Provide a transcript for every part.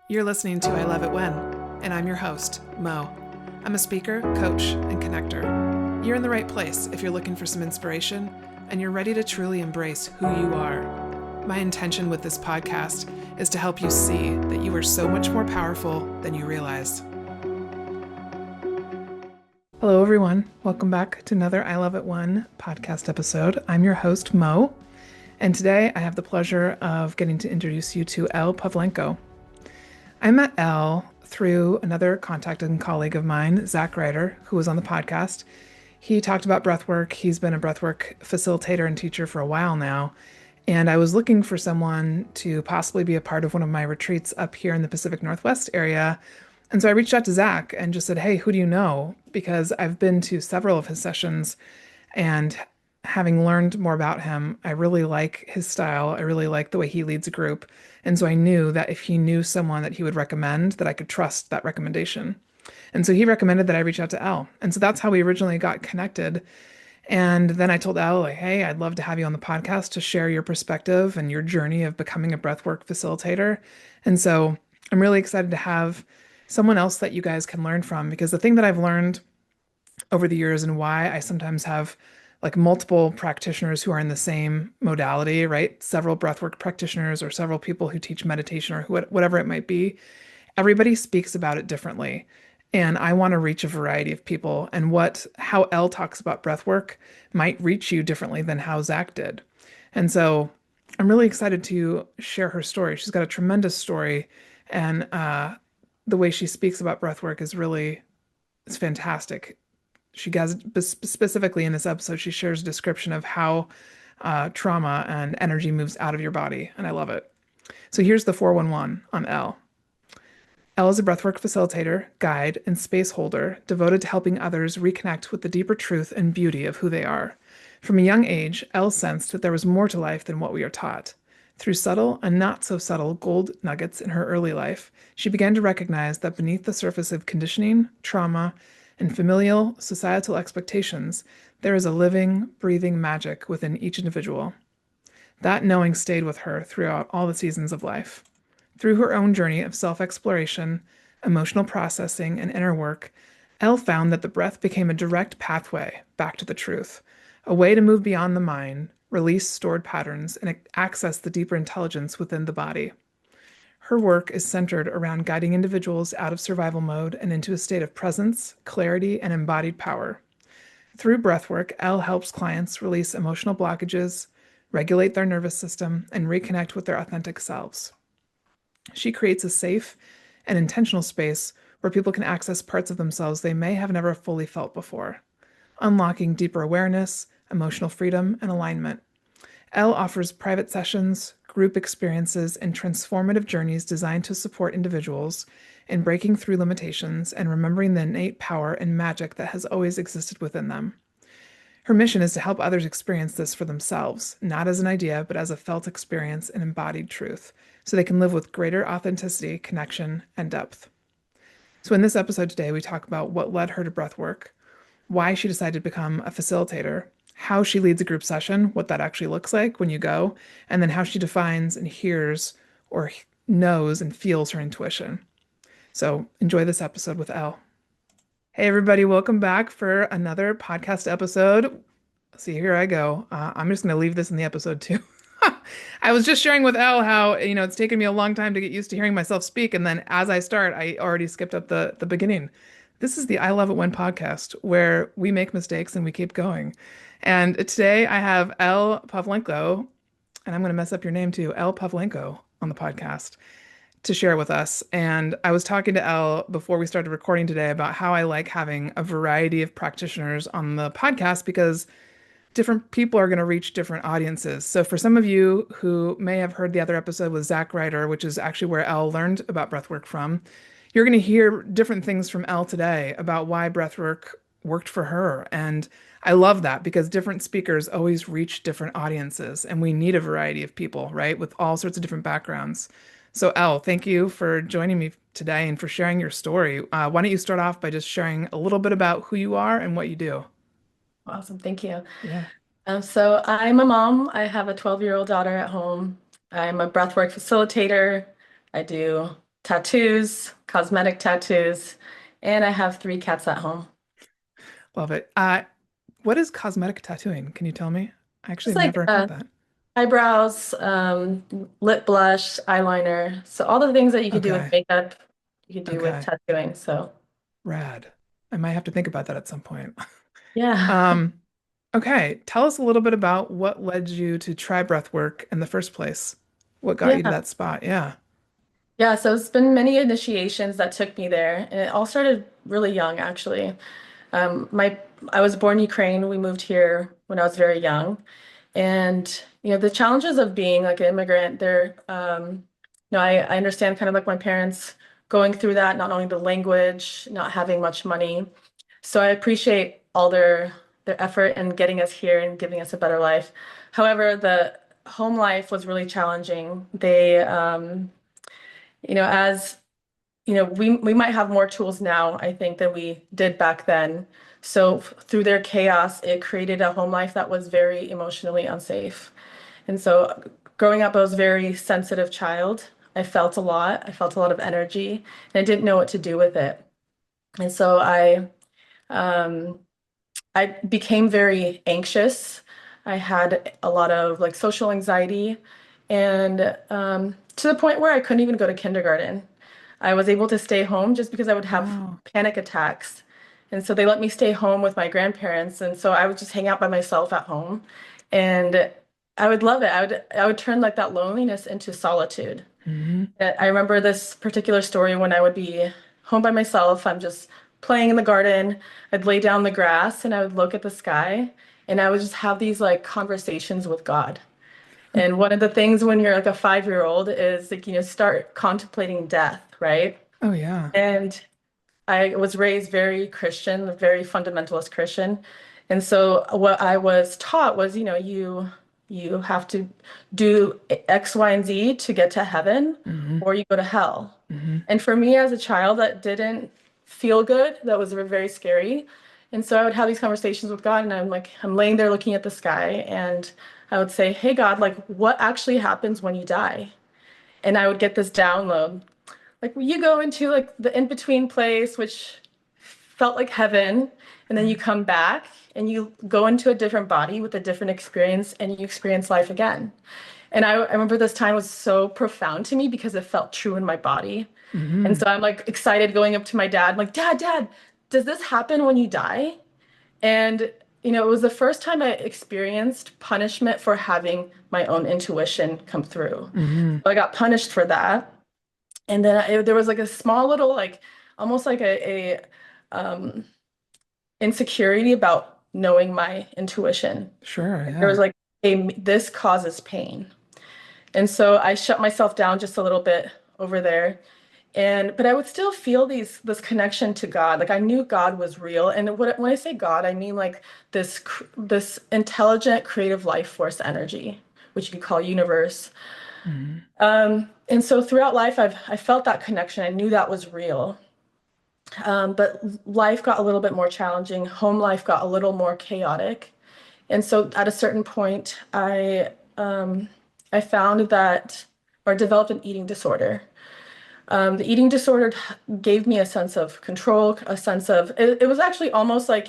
You're listening to I Love It When, and I'm your host, Mo. I'm a speaker, coach, and connector. You're in the right place if you're looking for some inspiration and you're ready to truly embrace who you are. My intention with this podcast is to help you see that you are so much more powerful than you realize. Hello, everyone. Welcome back to another I Love It One podcast episode. I'm your host, Mo, and today I have the pleasure of getting to introduce you to Elle Pavlenko. I met Elle through another contact and colleague of mine, Zach Ryder, who was on the podcast. He talked about breathwork. He's been a breathwork facilitator and teacher for a while now. And I was looking for someone to possibly be a part of one of my retreats up here in the Pacific Northwest area. And so I reached out to Zach and just said, hey, who do you know? Because I've been to several of his sessions, and having learned more about him, I really like his style. I really like the way he leads a group. And so I knew that if he knew someone that he would recommend, that I could trust that recommendation. And so he recommended that I reach out to Elle. And so that's how we originally got connected. And then I told Elle, like, hey, I'd love to have you on the podcast to share your perspective and your journey of becoming a breathwork facilitator. And so I'm really excited to have someone else that you guys can learn from, because the thing that I've learned over the years and why I sometimes have like multiple practitioners who are in the same modality, right? Several breathwork practitioners or several people who teach meditation or whatever it might be. Everybody speaks about it differently. And I want to reach a variety of people, and how Elle talks about breathwork might reach you differently than how Zach did. And so I'm really excited to share her story. She's got a tremendous story, and the way she speaks about breathwork is fantastic. She has, specifically in this episode, she shares a description of how trauma and energy moves out of your body, and I love it. So here's the 411 on Elle. Elle is a breathwork facilitator, guide, and space holder devoted to helping others reconnect with the deeper truth and beauty of who they are. From a young age, Elle sensed that there was more to life than what we are taught. Through subtle and not so subtle gold nuggets in her early life, she began to recognize that beneath the surface of conditioning, trauma, and familial societal expectations, there is a living, breathing magic within each individual. That knowing stayed with her throughout all the seasons of life. Through her own journey of self-exploration, emotional processing, and inner work, Elle found that the breath became a direct pathway back to the truth, a way to move beyond the mind, release stored patterns, and access the deeper intelligence within the body. Her work is centered around guiding individuals out of survival mode and into a state of presence, clarity, and embodied power. Through breathwork, Elle helps clients release emotional blockages, regulate their nervous system, and reconnect with their authentic selves. She creates a safe and intentional space where people can access parts of themselves they may have never fully felt before, unlocking deeper awareness, emotional freedom, and alignment. Elle offers private sessions, group experiences, and transformative journeys designed to support individuals in breaking through limitations and remembering the innate power and magic that has always existed within them. Her mission is to help others experience this for themselves, not as an idea, but as a felt experience and embodied truth, so they can live with greater authenticity, connection, and depth. So in this episode today, we talk about what led her to breathwork, why she decided to become a facilitator, how she leads a group session, what that actually looks like when you go, and then how she defines and hears or knows and feels her intuition. So enjoy this episode with Elle. Hey, everybody, welcome back for another podcast episode. See, here I go. I'm just going to leave this in the episode too. I was just sharing with Elle how, it's taken me a long time to get used to hearing myself speak. And then as I start, I already skipped up the beginning. This is the I Love It When podcast, where we make mistakes and we keep going. And today I have Elle Pavlenko, and I'm going to mess up your name too, Elle Pavlenko on the podcast to share with us. And I was talking to Elle before we started recording today about how I like having a variety of practitioners on the podcast, because different people are going to reach different audiences. So for some of you who may have heard the other episode with Zach Ryder, which is actually where Elle learned about breathwork from, you're going to hear different things from Elle today about why breathwork worked for her. And I love that, because different speakers always reach different audiences, and we need a variety of people, right? With all sorts of different backgrounds. So Elle, thank you for joining me today and for sharing your story. Why don't you start off by just sharing a little bit about who you are and what you do? Awesome. Thank you. Yeah. So I'm a mom. I have a 12-year-old daughter at home. I'm a breathwork facilitator. I do tattoos, cosmetic tattoos, and I have three cats at home. Love it. What is cosmetic tattooing? Can you tell me? I actually It's have like never heard that. eyebrows, lip blush, eyeliner. So all the things that you could do with Okay. makeup, you could do with Okay. tattooing. So Rad. I might have to think about that at some point. yeah. Um, okay. Tell us a little bit about what led you to try breath work in the first place. What got you to Yeah. that spot? Yeah. Yeah, so it's been many initiations that took me there, and it all started really young, actually. My I was born in Ukraine. We moved here when I was very young, and the challenges of being like an immigrant, I understand kind of like my parents going through that, not knowing the language, not having much money. So I appreciate all their effort in getting us here and giving us a better life. However, the home life was really challenging. As we might have more tools now, I think, than we did back then. So through their chaos, it created a home life that was very emotionally unsafe. And so growing up, I was a very sensitive child. I felt a lot. I felt a lot of energy, and I didn't know what to do with it. And so um, I became very anxious. I had a lot of like social anxiety, and to the point where I couldn't even go to kindergarten. I was able to stay home just because I would have Wow. panic attacks. And so they let me stay home with my grandparents. And so I would just hang out by myself at home. And I would love it. I would turn like that loneliness into solitude. Hmm. I remember this particular story when I would be home by myself. I'm just playing in the garden. I'd lay down the grass and I would look at the sky and I would just have these like conversations with God. And one of the things when you're like a 5-year-old is like, start contemplating death, right? Oh yeah. And I was raised very Christian, very fundamentalist Christian. And so what I was taught was, you have to do X, Y, and Z to get to heaven Hmm. or you go to hell. Hmm. And for me as a child, that didn't feel good. That was very scary. And so I would have these conversations with God and I'm laying there looking at the sky and I would say, "Hey God, like what actually happens when you die?" And I would get this download like you go into like the in-between place, which felt like heaven, and then you come back and you go into a different body with a different experience and you experience life again. And I remember this time was so profound to me because it felt true in my body. And Hmm. so I'm like excited going up to my dad, I'm like, Dad, does this happen when you die? And it was the first time I experienced punishment for having my own intuition come through. Hmm. So I got punished for that. And then there was like a small little like almost like a um insecurity about knowing my intuition. Sure. There was Yeah. like this causes pain. And so I shut myself down just a little bit over there. But I would still feel this connection to God. Like I knew God was real. And when I say God, I mean like this intelligent creative life force energy, which you could call universe. Hmm. And so throughout life, I felt that connection. I knew that was real. But life got a little bit more challenging. Home life got a little more chaotic. And so at a certain point, I found that or developed an eating disorder. The eating disorder gave me a sense of control, a sense of it was actually almost like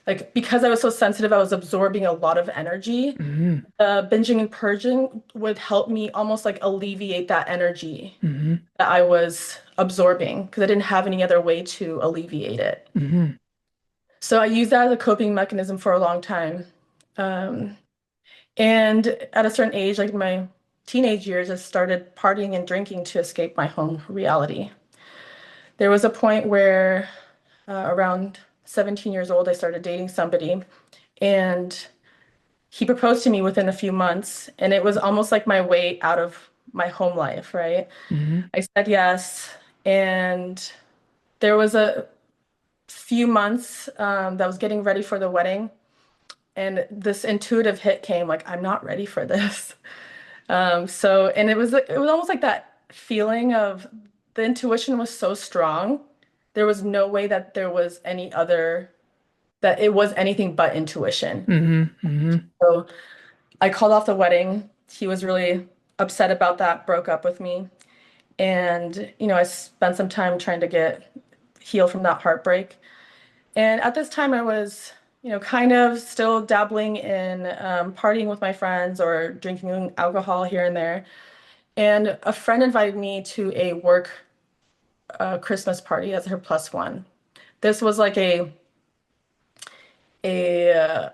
like because I was so sensitive, I was absorbing a lot of energy. Hmm. Binging and purging would help me almost like alleviate that energy Hmm. that I was absorbing because I didn't have any other way to alleviate it. Hmm. So I used that as a coping mechanism for a long time. Um, and at a certain age, like my teenage years, I started partying and drinking to escape my home reality. There was a point where around 17 years old, I started dating somebody and he proposed to me within a few months. And it was almost like my way out of my home life, right? Hmm. I said yes. And there was a few months that I was getting ready for the wedding. And this intuitive hit came like, I'm not ready for this. And it was almost like that feeling of the intuition was so strong. There was no way that there was that it was anything but intuition. Hmm. Hmm. So I called off the wedding. He was really upset about that, broke up with me. And, I spent some time trying to get healed from that heartbreak. And at this time, I was, kind of still dabbling in partying with my friends or drinking alcohol here and there. And a friend invited me to a work Christmas party as her plus one. This was like a uh,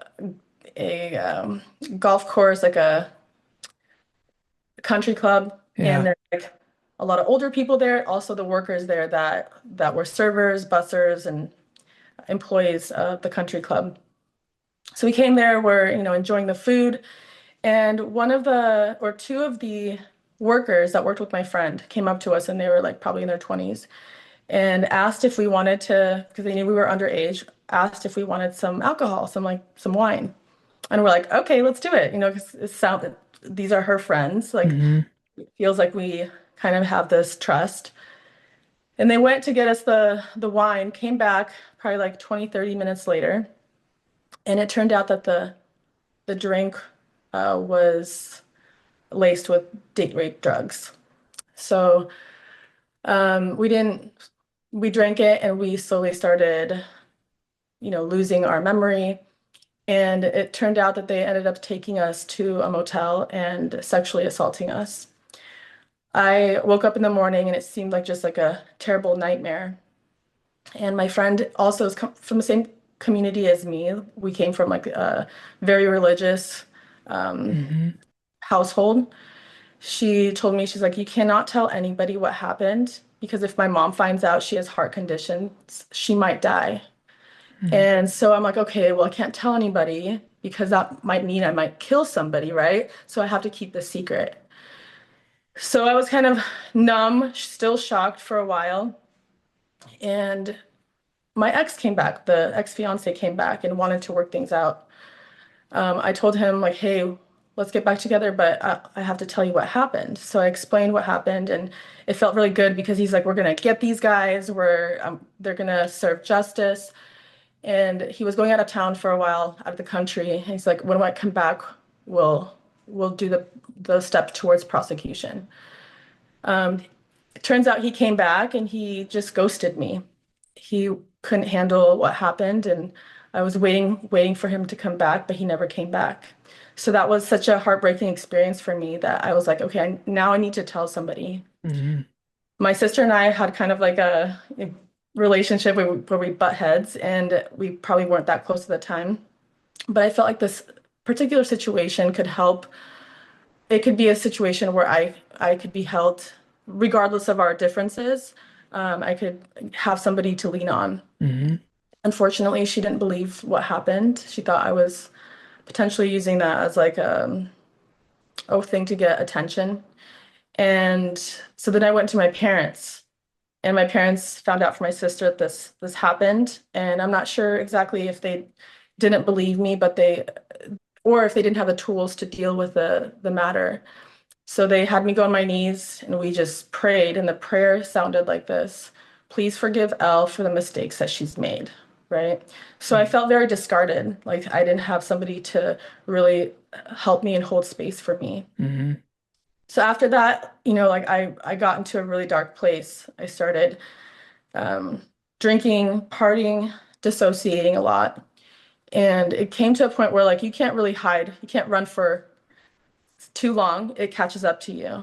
a golf course, like a country club, and Yeah. there's like a lot of older people there. Also, the workers there that were servers, bussers, and employees of the country club. So we came there, we're, enjoying the food, and one of the or two of the workers that worked with my friend came up to us, and they were like probably in their 20s, and asked if we wanted to, because they knew we were underage, asked if we wanted some alcohol, some wine. And we're like, okay, let's do it, because these are her friends. Like, Hmm. it feels like we kind of have this trust. And they went to get us the wine, came back probably like 20, 30 minutes later, and it turned out that the drink was laced with date rape drugs. So we didn't we drank it and we slowly started, losing our memory. And it turned out that they ended up taking us to a motel and sexually assaulting us. I woke up in the morning and it seemed like just like a terrible nightmare. And my friend also is from the same community as me. We came from like a very religious um, Hmm. household. She told me, she's like, you cannot tell anybody what happened because if my mom finds out she has heart conditions, she might die. Hmm. And so I'm like, okay, well, I can't tell anybody because that might mean I might kill somebody, right? So I have to keep this secret. So I was kind of numb, still shocked for a while. And my ex came back, the ex-fiance came back and wanted to work things out. I told him, like, hey, let's get back together, but I have to tell you what happened. So I explained what happened, and it felt really good because he's like, we're gonna get these guys, they're gonna serve justice. And he was going out of town for a while, out of the country. And he's like, when I come back, we'll we'll do the step towards prosecution. It turns out he came back and he just ghosted me. He couldn't handle what happened, and I was waiting for him to come back, but he never came back. So that was such a heartbreaking experience for me that I was like, okay, now I need to tell somebody. Hmm. My sister and I had kind of like a relationship where we butt heads, and we probably weren't that close at the time. But I felt like this particular situation could help. It could be a situation where I could be helped regardless of our differences. I could have somebody to lean on. Hmm. Unfortunately, she didn't believe what happened. She thought I was potentially using that as like a thing to get attention. And so then I went to my parents, and my parents found out from my sister that this happened. And I'm not sure exactly if they didn't believe me, but or if they didn't have the tools to deal with the matter. So they had me go on my knees and we just prayed, and the prayer sounded like this: please forgive Elle for the mistakes that she's made, right? So I felt very discarded, like I didn't have somebody to really help me and hold space for me. Hmm. So after that, like I got into a really dark place. I started um, drinking, partying, dissociating a lot. And it came to a point where like you can't really hide, you can't run for too long, it catches up to you.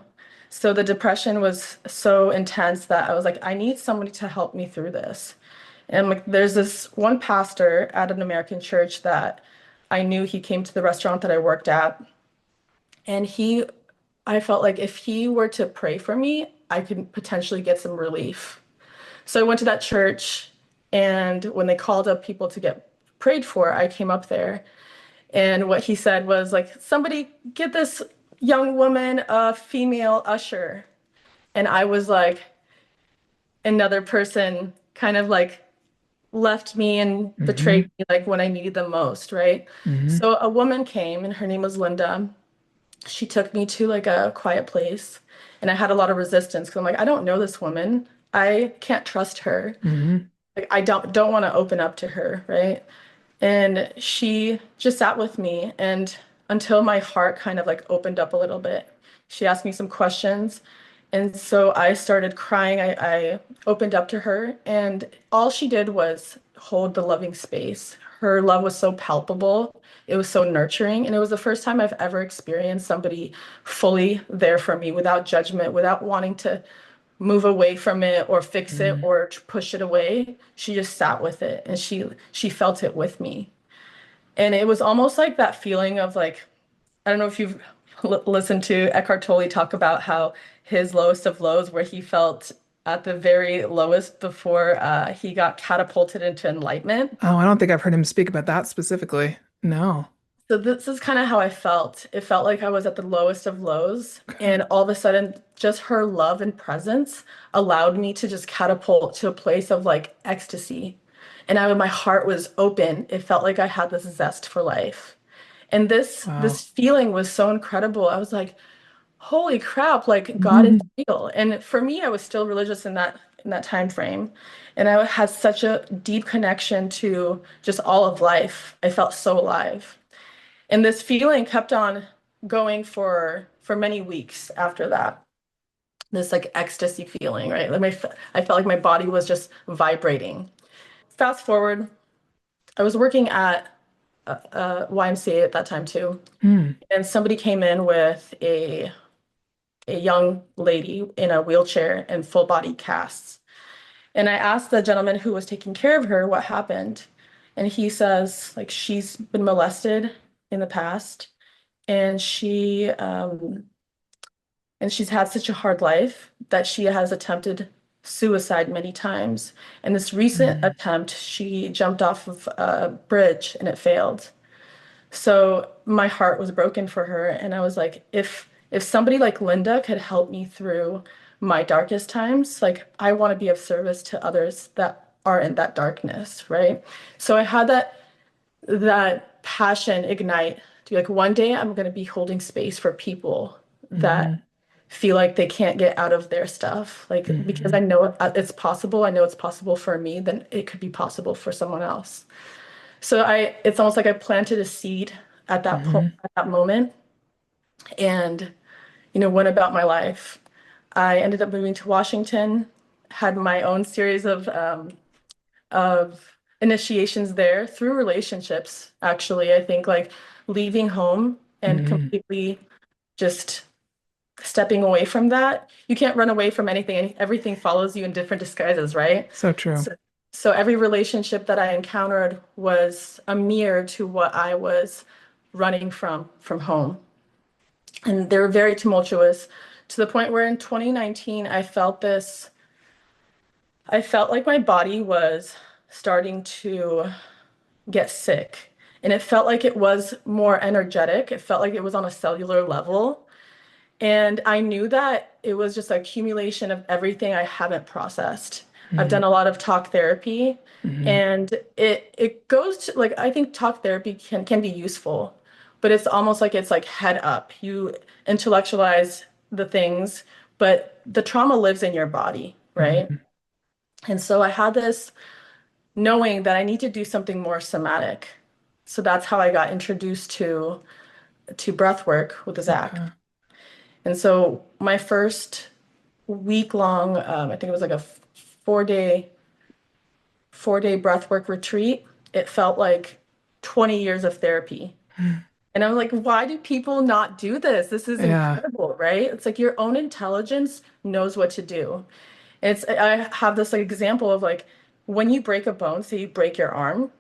So the depression was so intense that I was like, I need somebody to help me through this. And like, there's this one pastor at an American church that I knew. He came to the restaurant that I worked at, and I felt like if he were to pray for me, I could potentially get some relief. So I went to that church, and when they called up people to get prayed for, I came up there. And what he said was like, somebody get this young woman a female usher. And I was like, another person kind of like left me and betrayed Hmm. me like when I needed them most, right? Hmm. So a woman came and her name was Linda. She took me to like a quiet place, and I had a lot of resistance because I'm like, I don't know this woman. I can't trust her. Hmm. Like I don't want to open up to her, right? And she just sat with me, and until my heart kind of like opened up a little bit, she asked me some questions, And so I started crying. I opened up to her, and all she did was hold the loving space. Her love was so palpable. It was so nurturing. And it was the first time I've ever experienced somebody fully there for me without judgment, without wanting to move away from it or fix it Mm. or push it away. She just sat with it and she felt it with me. And it was almost like that feeling of like, I don't know if you've listened to Eckhart Tolle talk about how his lowest of lows, where he felt at the very lowest before he got catapulted into enlightenment. Oh, I don't think I've heard him speak about that specifically. No. So this is kind of how I felt. It felt like I was at the lowest of lows, Okay. and all of a sudden, just her love and presence allowed me to just catapult to a place of like ecstasy. And my heart was open. It felt like I had this zest for life. And this Wow. feeling was so incredible. I was like, holy crap, like God is Mhm. real. And for me, I was still religious in that time frame. And I had such a deep connection to just all of life. I felt so alive. And this feeling kept on going for many weeks after that. This like ecstasy feeling, right? I felt like my body was just vibrating. Fast forward, I was working at YMCA at that time too, Mm. and somebody came in with a young lady in a wheelchair and full body casts. And I asked the gentleman who was taking care of her what happened. And he says, like, she's been molested in the past and she's had such a hard life that she has attempted suicide many times. And this recent Mm. attempt, she jumped off of a bridge and it failed. So my heart was broken for her, and I was like, if somebody like Linda could help me through my darkest times, like I want to be of service to others that are in that darkness, right? So I had that passion ignite to be like, one day I'm going to be holding space for people that Mhm. feel like they can't get out of their stuff. Like because I Mhm. know it's possible, I know it's possible for me, then it could be possible for someone else. So it's almost like I planted a seed at Mhm. at that moment, and went about my life. I ended up moving to Washington, had my own series of initiations there through relationships. Actually, I think like leaving home and Mhm. completely just stepping away from that. You can't run away from anything, and everything follows you in different disguises, right? So true. So, so every relationship that I encountered was a mirror to what I was running from home. And they were very tumultuous to the point where in 2019, I felt like my body was starting to get sick. And it felt like it was more energetic. It felt like it was on a cellular level. And I knew that it was just an accumulation of everything I haven't processed. I've Mm. done a lot of talk therapy, Mhm. and it goes to like I think talk therapy can be useful, but it's almost like it's like head up. You intellectualize the things, but the trauma lives in your body, right? Mhm. And so I had this knowing that I need to do something more somatic. So that's how I got introduced to breath work with Zach. Okay. And so my first week long, I think it was like a 4 day, 4 day breathwork retreat. It felt like 20 years of therapy. And I'm like, why do people not do this? This is Yeah. incredible, right? It's like your own intelligence knows what to do. I have this like example of like when you break a bone, so you break your arm,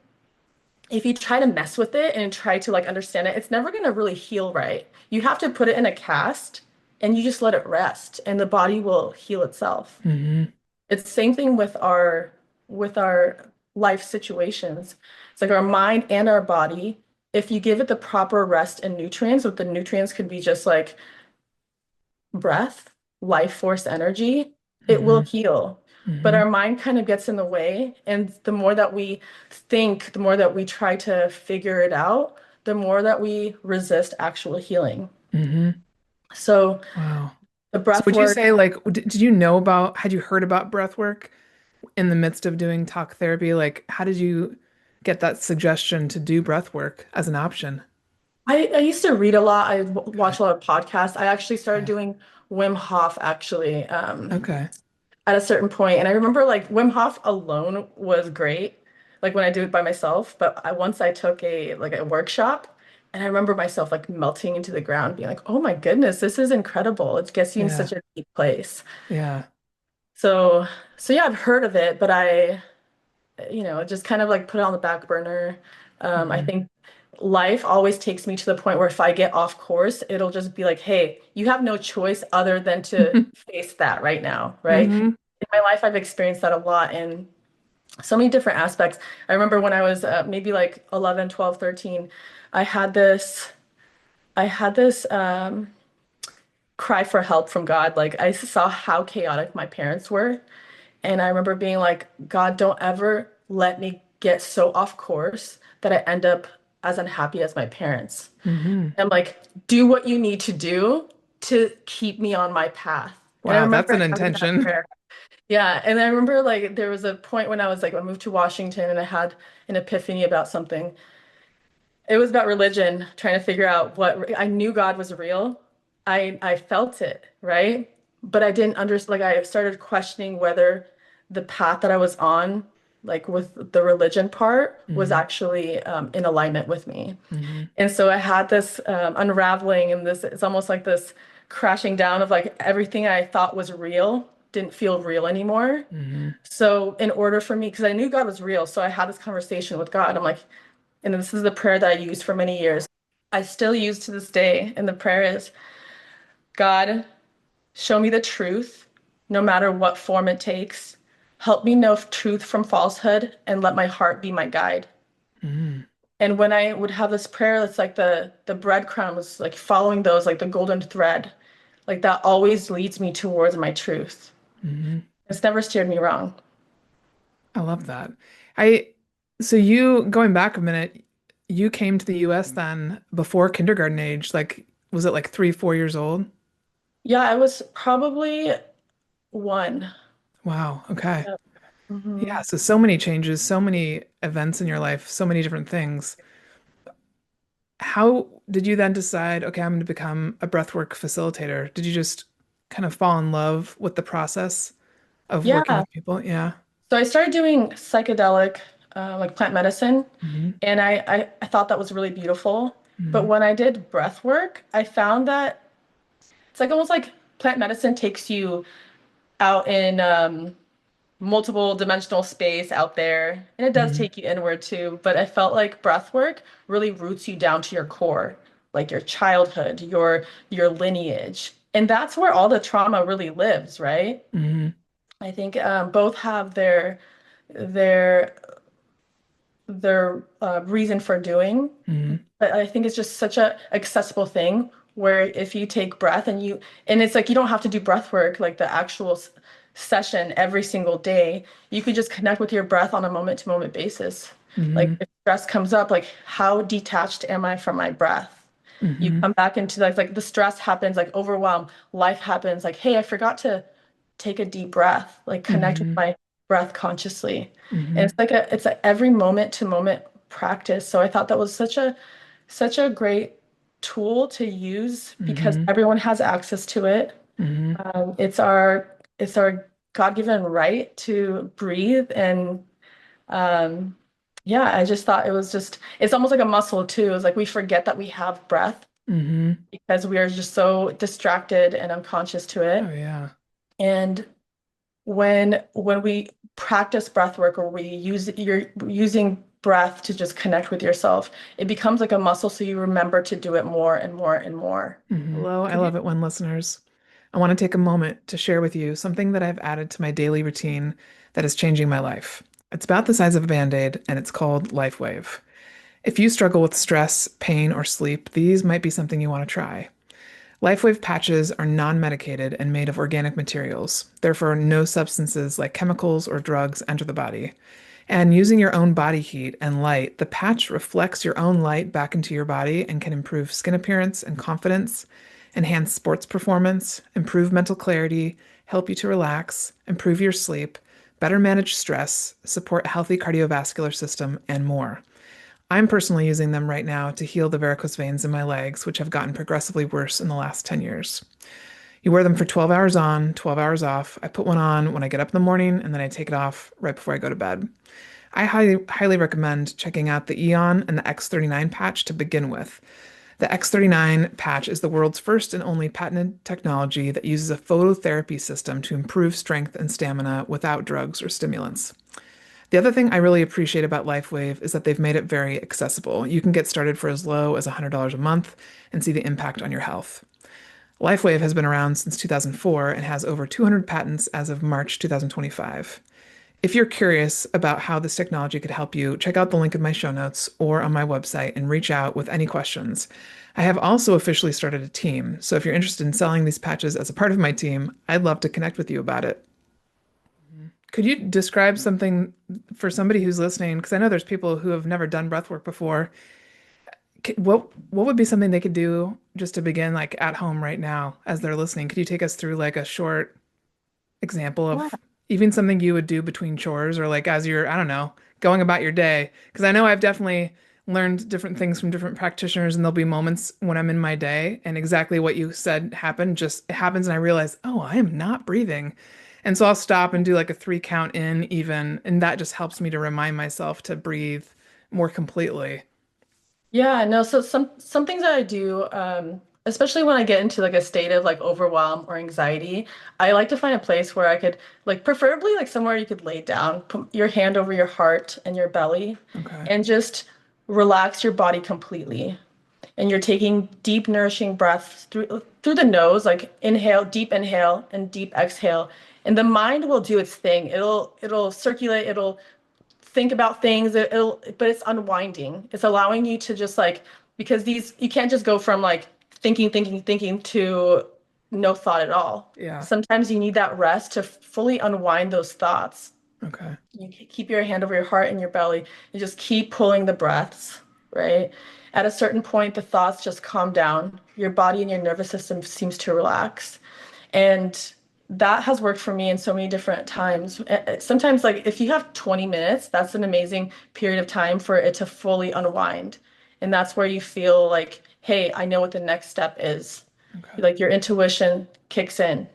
if you try to mess with it and try to like understand it, it's never going to really heal right. You have to put it in a cast and you just let it rest and the body will heal itself. Mhm. It's the same thing with our life situations. It's like our mind and our body, if you give it the proper rest and nutrients, what the nutrients could be just like breath, life force energy, it will Mhm. heal. But Mhm. our mind kind of gets in the way. And the more that we think, the more that we try to figure it out, the more that we resist actual healing. Mhm. So Wow. the So breath would you work, say like did you know about had you heard about breath work in the midst of doing talk therapy? Like how did you get that suggestion to do breath work as an option? I used to read a lot. Watch a lot of podcasts. I actually started Yeah. doing Wim Hof actually Okay. at a certain point, and I remember like Wim Hof alone was great, like when I do it by myself. But once I took a workshop, and I remember myself like melting into the ground, being like, "Oh my goodness, this is incredible! It gets you in Yeah. such a deep place." Yeah. So so yeah, I've heard of it, but just kind of like put it on the back burner. I Hmm. think life always takes me to the point where if I get off course, it'll just be like, hey, you have no choice other than to face that right now, right? Hmm. In my life, I've experienced that a lot in so many different aspects. I remember when I was maybe like 11, 12, 13, I had this, I had this cry for help from God. Like I saw how chaotic my parents were. And I remember being like, God, don't ever let me get so off course that I end up as unhappy as my parents. Hmm. I'm like, do what you need to do to keep me on my path. And I Wow, that's remember an having that intention. prayer. Yeah. And I remember like there was a point when I was like, I moved to Washington and I had an epiphany about something. It was about religion, trying to figure out what I knew God was real. I felt it, right? But I didn't understand, like I started questioning whether the path that I was on, like with the religion part, was Hmm. actually in alignment with me. Hmm. And so I had this unraveling and this, it's almost like this crashing down of like everything I thought was real didn't feel real anymore. Hmm. So in order for me, because I knew God was real, so I had this conversation with God. I'm like, and this is the prayer that I used for many years. I still use to this day. And the prayer is, God, show me the truth, no matter what form it takes. Help me know truth from falsehood and let my heart be my guide. Hmm. And when I would have this prayer, it's like the breadcrumbs, like following those, like the golden thread, like that always leads me towards my truth. Hmm. It's never steered me wrong. I love that. I, so you, going back a minute, you came to the US then before kindergarten age, like, was it like 3, 4 years old? Yeah, I was probably one. Wow. Okay. Yep. Yeah. Hmm. So many changes, so many events in your life, so many different things. How did you then decide, okay, I'm going to become a breathwork facilitator? Did you just kind of fall in love with the process of working Yeah. with people? Yeah. So I started doing psychedelic, like plant medicine, Hmm. and I thought that was really beautiful. But Hmm. when I did breath work, I found that it's like almost like plant medicine takes you out in multiple dimensional space out there, and it does Hmm. take you inward too. But I felt like breath work really roots you down to your core, like your childhood, your lineage, and that's where all the trauma really lives, right? Hmm. I think both have their reason for doing. Hmm. But I think it's just such a accessible thing where if you take breath and it's like you don't have to do breath work like the actual session every single day. You could just connect with your breath on a moment to moment basis. Like Hmm. if stress comes up, like how detached am I from my breath? You Hmm. come back into like the stress happens, like overwhelm, life happens, like, hey, I forgot to take a deep breath, like connect with Hmm. my breath consciously. And Hmm. it's a every moment to moment practice. So I thought that was such a great tool to use because Hmm. everyone has access to it. Hmm. It's our God-given right to breathe and um yeah, I just thought it's almost like a muscle too. It's like we forget that we have breath Hmm. because we are just so distracted and unconscious to Oh it. yeah. And when we practice breath work or you're using breath to just connect with yourself, it becomes like a muscle so you remember to do it more and more and more. Hello, I Could you? love it when listeners. I want to take a moment to share with you something that I've added to my daily routine that is changing my life. It's about the size of a band-aid and it's called LifeWave. If you struggle with stress, pain, or sleep, these might be something you want to try. LifeWave patches are non-medicated and made of organic materials. Therefore, no substances like chemicals or drugs enter the body. And using your own body heat and light, the patch reflects your own light back into your body and can improve skin appearance and confidence, enhance sports performance, improve mental clarity, help you to relax, improve your sleep, better manage stress, support a healthy cardiovascular system, and more. I'm personally using them right now to heal the varicose veins in my legs, which have gotten progressively worse in the last 10 years. You wear them for 12 hours on, 12 hours off. I put one on when I get up in the morning and then I take it off right before I go to bed. I highly recommend checking out the Eon and the X39 patch to begin with. The X39 patch is the world's first and only patented technology that uses a phototherapy system to improve strength and stamina without drugs or stimulants. The other thing I really appreciate about LifeWave is that they've made it very accessible. You can get started for as low as $100 a month and see the impact on your health. LifeWave has been around since 2004 and has over 200 patents as of March 2025. If you're curious about how this technology could help you, check out the link in my show notes or on my website and reach out with any questions. I have also officially started a team, so if you're interested in selling these patches as a part of my team, I'd love to connect with you about it. Could you describe something for somebody who's listening? Because I know there's people who have never done breath work before. What would be something they could do just to begin, like at home right now as they're listening? Could you take us through like a short example Yeah. of even something you would do between chores or like as you're, I don't know, going about your day? Because I know I've definitely learned different things from different practitioners, and there'll be moments when I'm in my day and exactly what you said happened, just it happens, and I realize, oh, I am not breathing. And so I'll stop and do like a 3 count in, even, and that just helps me to remind myself to breathe more completely. Yeah, no, so some things that I do, especially when I get into like a state of like overwhelm or anxiety, I like to find a place where I could like preferably like somewhere you could lay down, put your hand over your heart and your belly Okay. and just relax your body completely. And you're taking deep, nourishing breaths through the nose, like inhale and deep exhale. And the mind will do its thing. It'll circulate, it'll think about things. But it's unwinding. It's allowing you to just like, because these, you can't just go from like thinking to no thought at all. Yeah. Sometimes you need that rest to fully unwind those thoughts. Okay. You keep your hand over your heart and your belly and just keep pulling the breaths, right? At a certain point, the thoughts just calm down. Your body and your nervous system seems to relax. And that has worked for me in so many different times. Sometimes, like if you have 20 minutes, that's an amazing period of time for it to fully unwind. And that's where you feel like, hey, I know what the next step is. Okay. Like your intuition kicks in.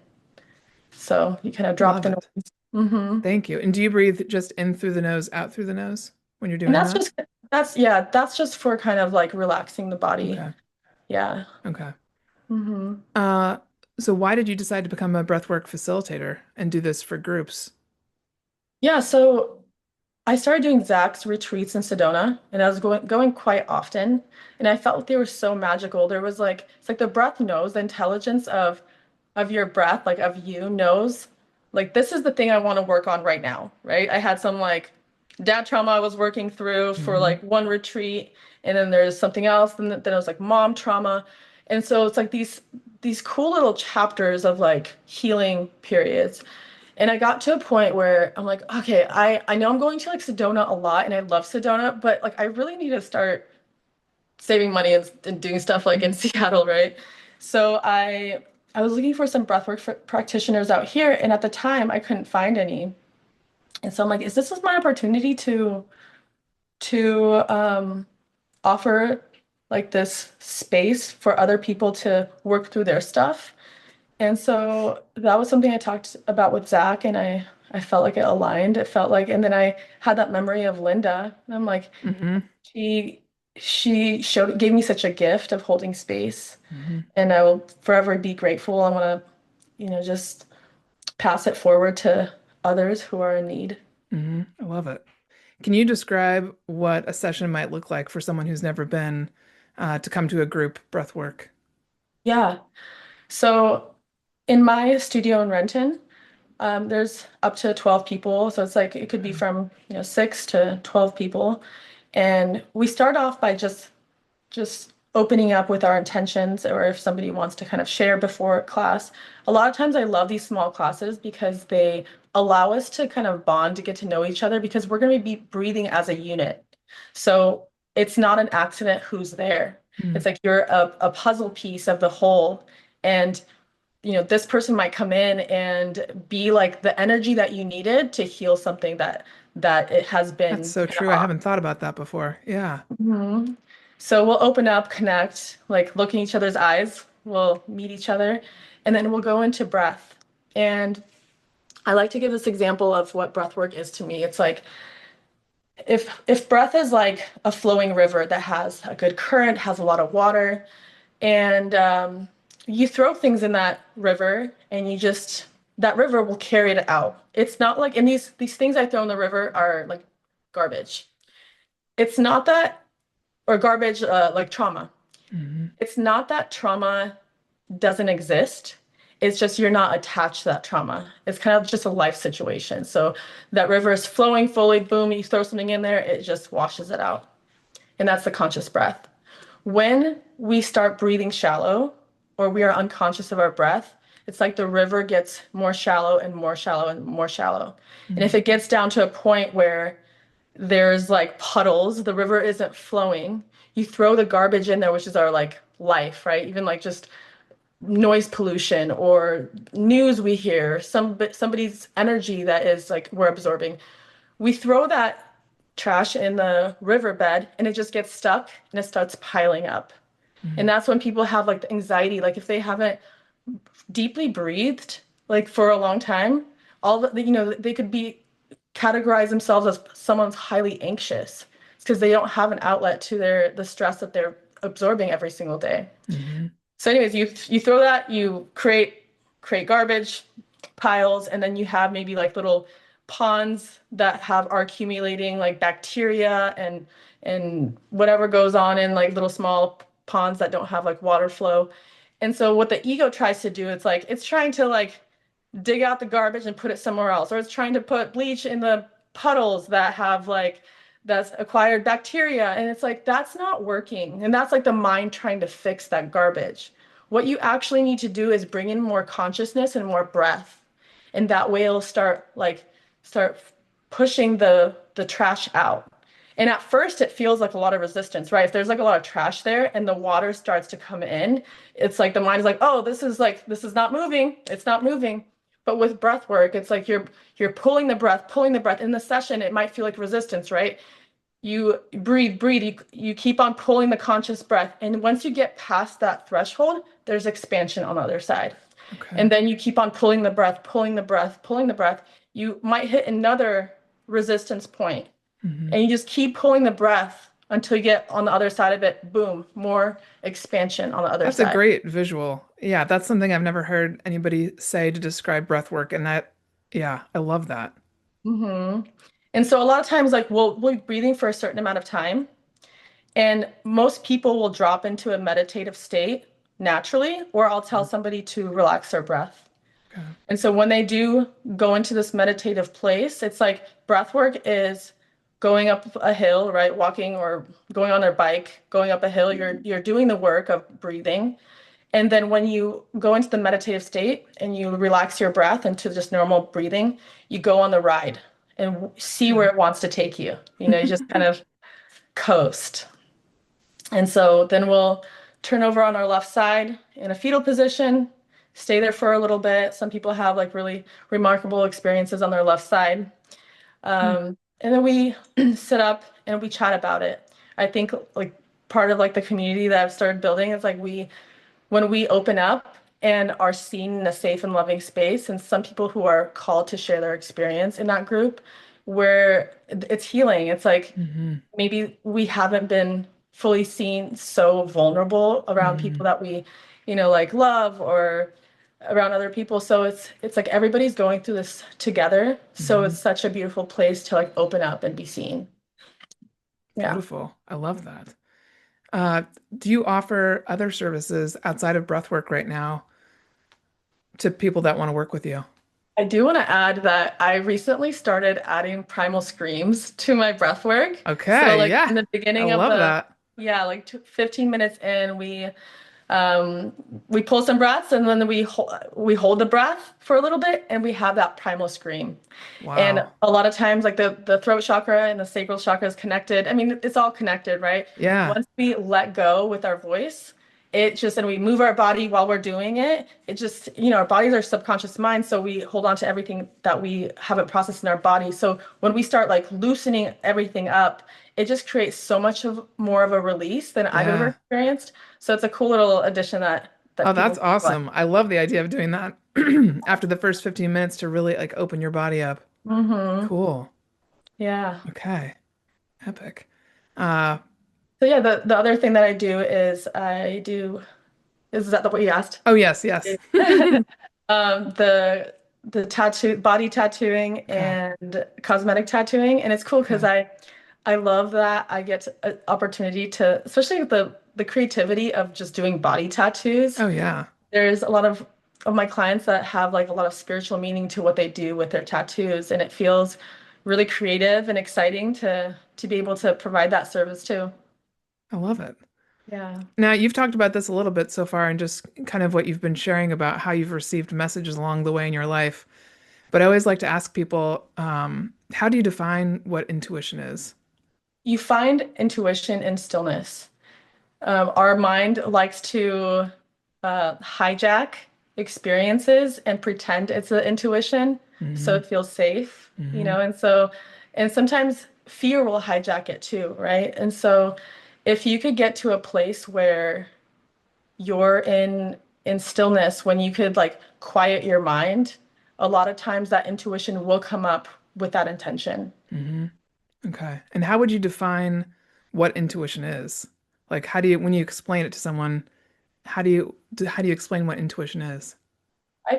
So you kind of drop Love the it. noise. Hmm. Thank you. And do you breathe just in through the nose, out through the nose when you're And doing that? that's just for kind of like relaxing the body. Okay. Yeah. Okay. Hmm. Uh, so why did you decide to become a breathwork facilitator and do this for groups? Yeah, so I started doing Zach's retreats in Sedona, and I was going quite often, and I felt like they were so magical. There was like it's like the breath knows, the intelligence of your breath, like of you knows, like this is the thing I want to work on right now, right? I had some like dad trauma I was working through for Hmm. like one retreat, and then there's something else, then it was like mom trauma. And so it's like these cool little chapters of like healing periods. And I got to a point where I'm like, okay, I know I'm going to like Sedona a lot and I love Sedona, but like I really need to start saving money and doing stuff like in Seattle, right? So I was looking for some breathwork practitioners out here, and at the time I couldn't find any. And so I'm like, is this was my opportunity to offer like this space for other people to work through their stuff? And so that was something I talked about with Zach, and I felt like it aligned. It felt like, and then I had that memory of Linda, and I'm like, Hmm. she gave me such a gift of holding space, Hmm. and I will forever be grateful. I want to, just pass it forward to others who are in need. I love it. Can you describe what a session might look like for someone who's never been to come to a group breathwork? Yeah. So in my studio in Renton, there's up to 12 people. So it's like it could be Okay. from, 6 to 12 people. And we start off by just opening up with our intentions, or if somebody wants to kind of share before class. A lot of times I love these small classes because they allow us to kind of bond, to get to know each other, because we're going to be breathing as a unit. So it's not an accident who's there. Mm. It's like you're a puzzle piece of the whole. And this person might come in and be like the energy that you needed to heal something that it has That's been so kind of true. I off. haven't thought about that before. Yeah. Mhm. So we'll open up, connect, like look in each other's eyes. We'll meet each other, and then we'll go into breath. And I like to give this example of what breath work is to me. It's like if breath is like a flowing river that has a good current, has a lot of water, and you throw things in that river, and you just that river will carry it out. It's not like, and these things I throw in the river are like garbage. It's not that, or garbage like trauma. Hmm. It's not that trauma doesn't exist. It's just you're not attached to that trauma. It's kind of just a life situation. So that river is flowing fully, boom, you throw something in there, it just washes it out. And that's the conscious breath. When we start breathing shallow or we are unconscious of our breath, it's like the river gets more shallow and more shallow and more shallow. And if Hmm. it gets down to a point where there's like puddles, the river isn't flowing, you throw the garbage in there, which is our like life, right? Even like just noise pollution or news we hear, somebody's energy that is like we're absorbing. We throw that trash in the riverbed and it just gets stuck and it starts piling up. And Hmm. that's when people have like the anxiety, like if they haven't deeply breathed like for a long time, all the, they could be categorize themselves as someone's highly anxious. It's because they don't have an outlet to the stress that they're absorbing every single day. Hmm. So anyways, you throw that, you create garbage piles, and then you have maybe like little ponds that are accumulating like bacteria and whatever goes on in like little small ponds that don't have like water flow. And so what the ego tries to do, it's trying to like dig out the garbage and put it somewhere else, or it's trying to put bleach in the puddles that have like that's acquired bacteria. And it's like that's not working. And that's like the mind trying to fix that garbage. What you actually need to do is bring in more consciousness and more breath. And that way it'll start pushing the trash out. And at first it feels like a lot of resistance, right? If there's like a lot of trash there and the water starts to come in, it's like the mind is like, this is not moving. It's not moving. But with breath work, it's like you're pulling the breath. In the session, it might feel like resistance, right? You breathe, you keep on pulling the conscious breath. And once you get past that threshold, there's expansion on the other side. Okay. And then you keep on pulling the breath, pulling the breath, pulling the breath. You might hit another resistance point, Hmm. and you just keep pulling the breath until you get on the other side of it. Boom, more expansion on the other That's a side. great visual. Yeah, that's something I've never heard anybody say to describe breath work. And that, yeah, I love that. Hmm. And so a lot of times, like we'll be breathing for a certain amount of time, and most people will drop into a meditative state naturally, or I'll tell somebody to relax their breath. Okay. And so when they do go into this meditative place, it's like breath work is going up a hill, right? Walking or going on their bike, going up a hill, you're doing the work of breathing. And then when you go into the meditative state and you relax your breath into just normal breathing, you go on the ride and see where Okay. it wants to take you. You just kind of coast. And so then we'll turn over on our left side in a fetal position, stay there for a little bit. Some people have like really remarkable experiences on their left side. Hmm. And then we sit up and we chat about it. I think like part of like the community that I've started building is like when we open up and are seen in a safe and loving space, and some people who are called to share their experience in that group, where it's healing. It's like Hmm. maybe we haven't been fully seen so vulnerable around people Hmm. that we, like love or around other people. So it's like everybody's going through this together. So Hmm. it's such a beautiful place to like open up and be seen. Yeah. Beautiful. I love that. Uh, do you offer other services outside of breath work right now to people that want to work with you? I do want to add that I recently started adding primal screams to my breath work. So Okay. like Yeah. in the I beginning of love the that. yeah, like 15 minutes in, um we pull some breaths and then we hold the breath for a little bit and we have that primal scream. And Wow. a lot of times like the throat chakra and the sacral chakra is connected. I mean, it's all connected, right? Yeah. Once we let go with our voice, it just, and we move our body while we're doing it. It just, our bodies are subconscious mind, so we hold on to everything that we haven't processed in our body. So when we start like loosening everything up, it just creates so much of more of a release than I've ever Yeah. experienced. So it's a cool little addition Oh, that that's people like. awesome. I love the idea of doing that after the first 15 minutes to really like open your body up. Mm-hmm. Cool. Yeah. Okay. Epic. Uh, So yeah, the other thing that I do is I do, is that what you asked? oh yes, yes. The body tattooing Okay. and cosmetic tattooing, and it's cool because Okay. I love that I get an opportunity to, especially with the creativity of just doing body tattoos. Oh yeah. There's a lot of my clients that have like a lot of spiritual meaning to what they do with their tattoos, and it feels really creative and exciting to be able to provide that service too. I love it. Yeah. Now, you've talked about this a little bit so far and just kind of what you've been sharing about how you've received messages along the way in your life. But I always like to ask people, how do you define what intuition is? You find intuition in stillness. Our mind likes to hijack experiences and pretend it's an intuition so Hmm. it feels safe, Hmm. and sometimes fear will hijack it too, right? And so if you could get to a place where you're in stillness, when you could like quiet your mind, a lot of times that intuition will come up with that intention. Hmm. Okay. And how would you define what intuition is? Like, how do you, when you explain it to someone, how do you explain what intuition is?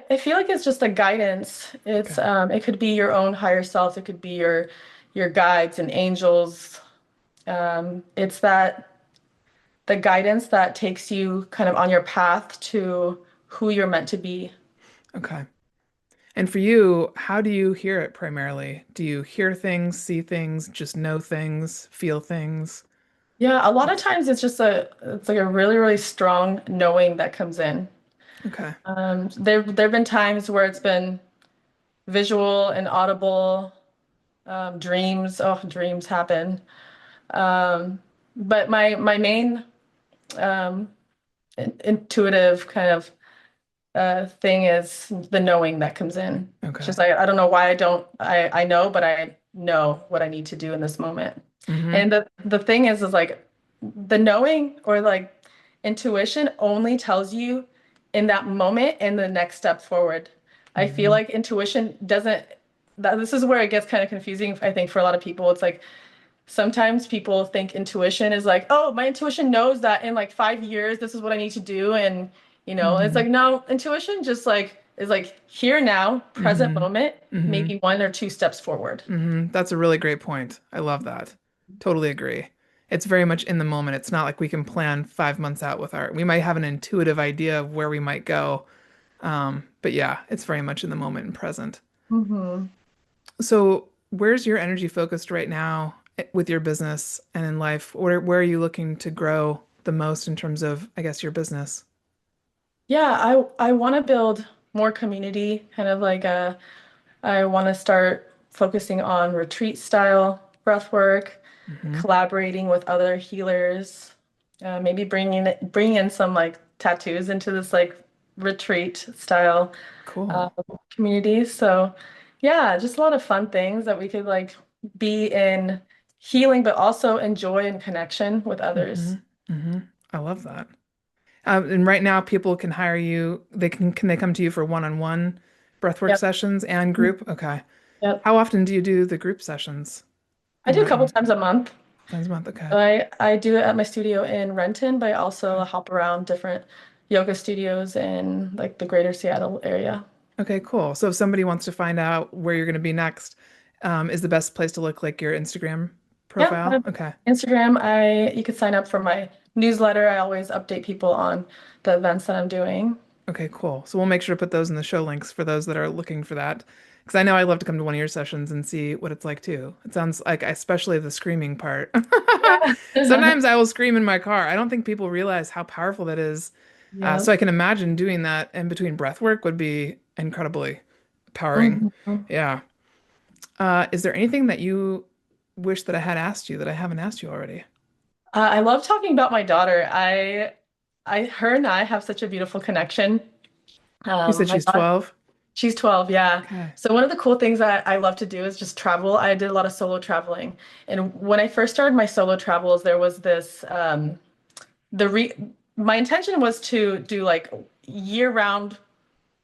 I feel like it's just a guidance. Okay. It could be your own higher self, it could be your guides and angels. It's that the guidance that takes you kind of on your path to who you're meant to be. Okay. And for you, how do you hear it primarily? Do you hear things, see things, just know things, feel things? Yeah, a lot of times it's like a really, really strong knowing that comes in. Okay. There've been times where it's been visual and audible, dreams. Oh, dreams happen. Um, but my main um, intuitive kind of thing is the knowing that comes in. It's Okay. just I don't know why I know, but I know what I need to do in this moment. Mm-hmm. And the thing is like the knowing or like intuition only tells you in that moment and the next step forward. I feel Mm-hmm. like intuition doesn't that this is where it gets kind of confusing, I think, for a lot of people. It's like sometimes people think intuition is like, oh, my intuition knows that in like 5 years, this is what I need to do. And, it's Mm-hmm. like, no, intuition just like is like here now, present Mm-hmm. moment, Mm-hmm. maybe one or two steps forward. Mm-hmm. That's a really great point. I love that. Totally agree. It's very much in the moment. It's not like we can plan 5 months out with we might have an intuitive idea of where we might go. But yeah, it's very much in the moment and present. Hmm. So, where's your energy focused right now with your business and in life? Where are you looking to grow the most in terms of, I guess, your business? Yeah, I want to build more community, kind of like I want to start focusing on retreat style breath work, Hmm. collaborating with other healers, maybe bringing in some like tattoos into this like retreat style uh, Cool. community. So yeah, just a lot of fun things that we could like be in healing, but also enjoy and connection with Hmm. others. Hmm. I love that. And right now, people can hire you. Can they come to you for one-on-one breathwork Yep. sessions and group? Okay. Yep. How often do you do the group sessions? I And do a what couple times a month. times a month? Okay. I do it at my studio in Renton, but I also hop around different yoga studios in like the greater Seattle area. Okay, cool. So if somebody wants to find out where you're going to be next, is the best place to look like your Instagram Yeah, profile? Okay. Instagram, you could sign up for my newsletter. I always update people on the events that I'm doing. Okay, cool. So we'll make sure to put those in the show links for those that are looking for that. Because I know I'd love to come to one of your sessions and see what it's like too. It sounds like, especially the screaming part. Yeah. Sometimes I will scream in my car. I don't think people realize how powerful that is. Yeah. So I can imagine doing that in between breath work would be incredibly empowering. Mhm. Yeah. Is there anything that you wish that I had asked you that I haven't asked you already? I love talking about my daughter. her and I have such a beautiful connection. You said My she's God, 12? she's 12, yeah. Okay. So one of the cool things that I love to do is just travel. I did a lot of solo traveling. And when I first started my solo travels, there was this the re my intention was to do like year-round,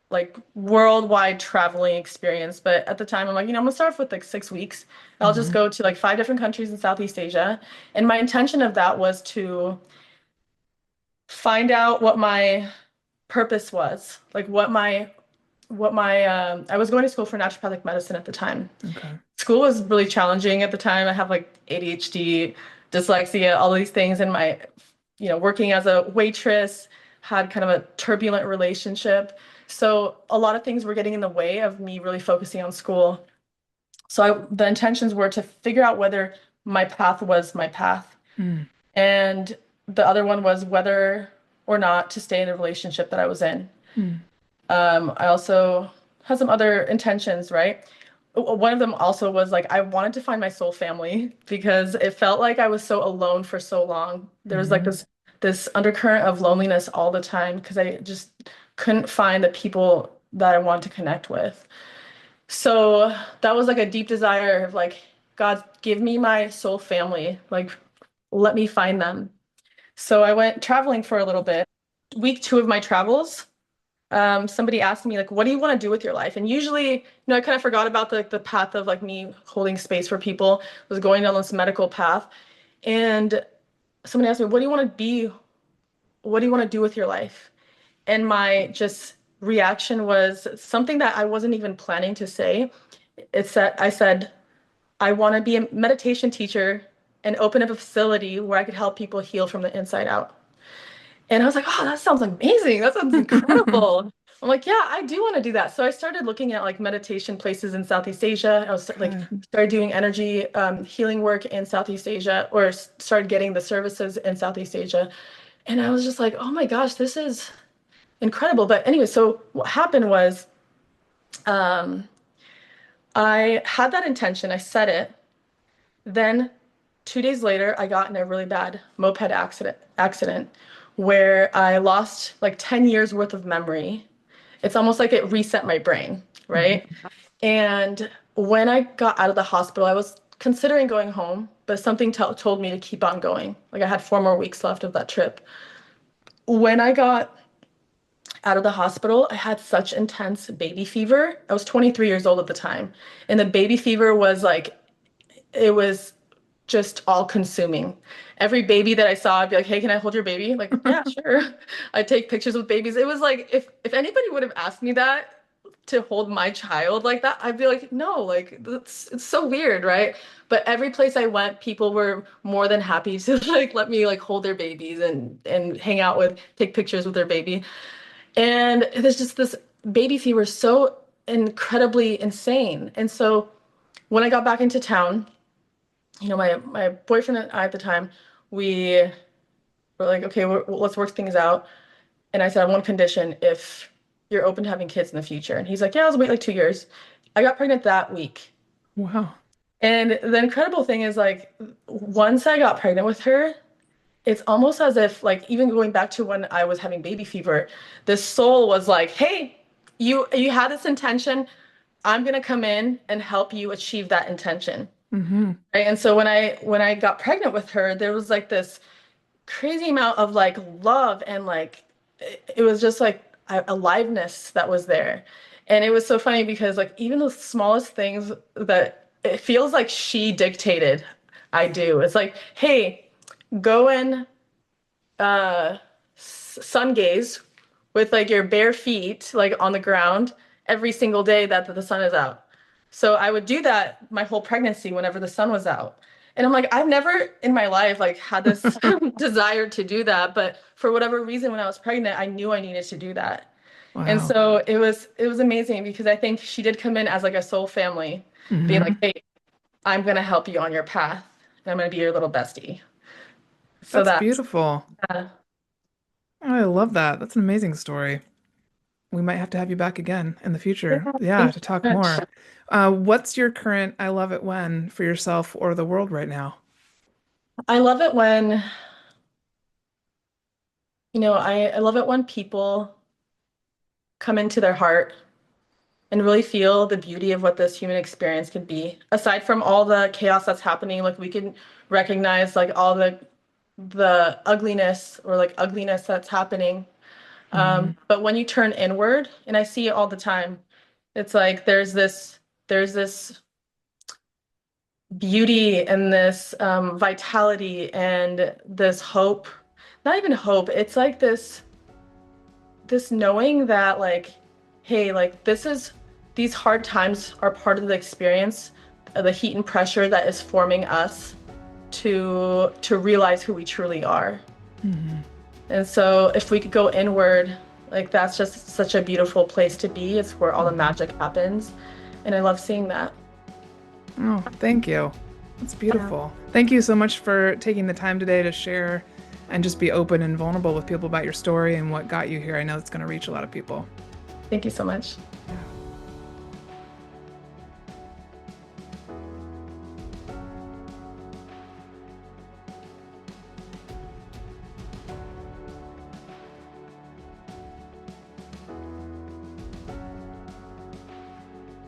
like worldwide traveling experience. But at the time, I'm like, I'm gonna start off with like 6 weeks. I'll just Hmm. go to like 5 different countries in Southeast Asia. And my intention of that was to find out what my purpose was, like what my I was going to school for naturopathic medicine at the time. Okay. School was really challenging at the time. I have like ADHD, dyslexia, all these things, and working as a waitress had kind of a turbulent relationship. So a lot of things were getting in the way of me really focusing on school. So the intentions were to figure out whether my path was my path. Mm. And the other one was whether or not to stay in the relationship that I was in. Mm. I also had some other intentions, right? One of them also was like I wanted to find my soul family because it felt like I was so alone for so long. There was like Hmm. this undercurrent of loneliness all the time because I just couldn't find the people that I wanted to connect with. So that was like a deep desire of like, God, give me my soul family. Like, let me find them. So I went traveling for a little bit. Week two of my travels, somebody asked me like, what do you want to do with your life? And usually, I kind of forgot about the path of like me holding space for people, was going down this medical path. And somebody asked me, what do you want to be? What do you want to do with your life? And my just reaction was something that I wasn't even planning to say. It's that I said, I want to be a meditation teacher and open up a facility where I could help people heal from the inside out. And I was like, oh, that sounds amazing. That sounds incredible. I'm like, yeah, I do want to do that. So I started looking at like meditation places in Southeast Asia. I was like, Okay. started doing energy healing work in Southeast Asia, or started getting the services in Southeast Asia. And I was just like, oh my gosh, this is incredible. But anyway, so what happened was um, I had that intention, I said it. Then 2 days later, I got in a really bad moped accident where I lost like 10 years worth of memory. It's almost like it reset my brain, right? Hmm. And when I got out of the hospital, I was considering going home, but something told me to keep on going. Like I had 4 more weeks left of that trip. When I got out of the hospital, I had such intense baby fever. I was 23 years old at the time, and the baby fever was like, it was just all consuming. Every baby that I saw, I'd be like, "Hey, can I hold your baby?" Like, "Yeah, sure." I'd take pictures with babies. It was like if anybody would have asked me that to hold my child like that, I'd be like, "No, like it's so weird, right?" But every place I went, people were more than happy to like let me like hold their babies and hang out with, take pictures with their baby. And there's just this baby fever so incredibly insane. And so when I got back into town, my boyfriend and I at the time, we were like, okay, let's work things out. And I said, on one condition, if you're open to having kids in the future. And he's like, yeah, I'll wait like 2 years. I got pregnant that week. Wow. And the incredible thing is like, once I got pregnant with her, it's almost as if like even going back to when I was having baby fever, the soul was like, hey, you had this intention. I'm gonna come in and help you achieve that intention. Hmm. Right? And so when I got pregnant with her, there was like this crazy amount of like love and like it was just like aliveness that was there. And it was so funny because like even the smallest things that it feels like she dictated, I do. It's like, hey, go and sun gaze with like your bare feet like on the ground every single day that the sun is out. So I would do that my whole pregnancy whenever the sun was out. And I'm like, I've never in my life like had this desire to do that, but for whatever reason when I was pregnant, I knew I needed to do that. And Wow. so it was amazing because I think she did come in as like a soul family, being like, Hmm. hey, I'm gonna help you on your path, and I'm gonna be your little bestie. So That's that's beautiful. uh, Oh, I love that. That's an amazing story. We might have to have you back again in the future. Yeah, thank to you talk so much. more. What's your current I love it when for yourself or the world right now? I love it when, I love it when people come into their heart and really feel the beauty of what this human experience can be. Aside from all the chaos that's happening, like we can recognize like all the ugliness or like ugliness that's happening. Hmm. But when you turn inward, and I see it all the time, it's like there's this beauty and this vitality and this hope. Not even hope, it's like this knowing that like, hey, like these hard times are part of the experience, the heat and pressure that is forming us to realize who we truly are. Hmm. And so if we could go inward, like that's just such a beautiful place to be. It's where all the Hmm. magic happens. And I love seeing that. Oh, thank you. That's Yeah. beautiful. Thank you so much for taking the time today to share and just be open and vulnerable with people about your story and what got you here. I know it's going to reach a lot of people. Thank you so much.